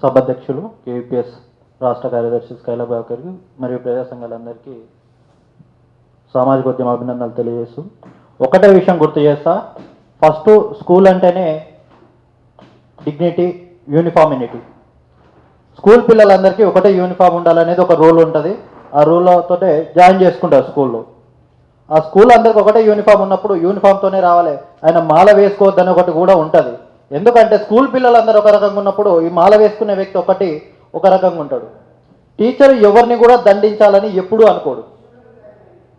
సభాధ్యక్షులు కేవీపీఎస్ రాష్ట్ర కార్యదర్శి స్కైలాబ్ గారికి మరియు ప్రజా సంఘాలందరికీ సామాజిక ఉద్యమ అభినందనలు తెలియజేస్తూ ఒకటే విషయం గుర్తు చేస్తా. ఫస్ట్ స్కూల్ అంటేనే డిగ్నిటీ, యూనిఫార్మినిటీ. స్కూల్ పిల్లలందరికీ ఒకటే యూనిఫామ్ ఉండాలనేది ఒక రూల్ ఉంటుంది. ఆ రూల్తోనే జాయిన్ చేసుకుంటారు స్కూల్లో. ఆ స్కూల్ అందరికి ఒకటే యూనిఫామ్ ఉన్నప్పుడు యూనిఫామ్తోనే రావాలి. ఆయన మాల వేసుకోవద్దని ఒకటి కూడా ఉంటుంది. ఎందుకంటే స్కూల్ పిల్లలందరూ ఒక రకంగా ఉన్నప్పుడు ఈ మాల వేసుకునే వ్యక్తి ఒక రకంగా ఉంటాడు. టీచర్ ఎవరిని కూడా దండించాలని ఎప్పుడూ అనుకోడు.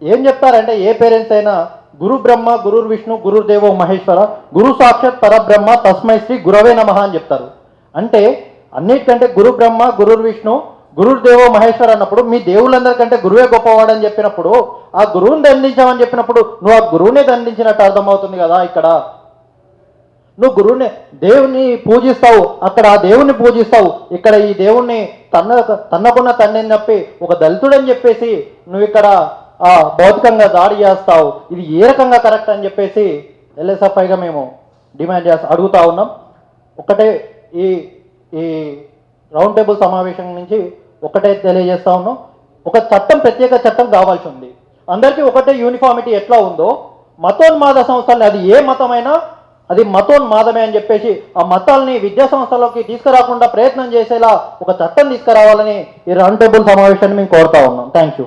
ఏం చెప్తారంటే ఏ పేరెంట్స్ అయినా గురు బ్రహ్మ, గురు విష్ణు, గురుదేవో మహేశ్వర, గురు సాక్షాత్ పరబ్రహ్మ తస్మై శ్రీ గురవే నమః అని చెప్తారు. అంటే అన్నిటికంటే గురు బ్రహ్మ, గురు విష్ణు, గురుదేవో మహేశ్వర్ అన్నప్పుడు మీ దేవుళ్ళందరికంటే గురువే గొప్పవాడని చెప్పినప్పుడు ఆ గురువుని దండించామని చెప్పినప్పుడు నువ్వు ఆ గురువునే దండించినట్టు అర్థమవుతుంది కదా. ఇక్కడ నువ్వు గురువుని, దేవుని పూజిస్తావు, అక్కడ ఆ దేవుణ్ణి పూజిస్తావు, ఇక్కడ ఈ దేవుణ్ణి తన్నకున్న తండ్రిని తప్పి ఒక దళితుడని చెప్పేసి నువ్వు ఇక్కడ భౌతికంగా దాడి చేస్తావు. ఇది ఏ రకంగా కరెక్ట్ అని చెప్పేసి ఎల్ఎస్ఎఫ్ఐగా మేము డిమాండ్ అడుగుతా ఉన్నాం. ఒకటే ఈ రౌండ్ టేబుల్ సమావేశం నుంచి ఒకటే తెలియజేస్తా ఉన్నాం. ఒక చట్టం, ప్రత్యేక చట్టం కావాల్సి ఉంది. అందరికీ ఒకటే యూనిఫామిటీ ఎట్లా ఉందో మతోన్మాద సంస్థల్ని, అది ఏ మతమైనా అది మతోన్మాదమే అని చెప్పేసి ఆ మతాల్ని విద్యా సంస్థలోకి తీసుకురాకుండా ప్రయత్నం చేసేలా ఒక చట్టం తీసుకురావాలని ఈ రౌండ్ టేబుల్ సమావేశాన్ని మేము కోరుతా ఉన్నాం. Thank you.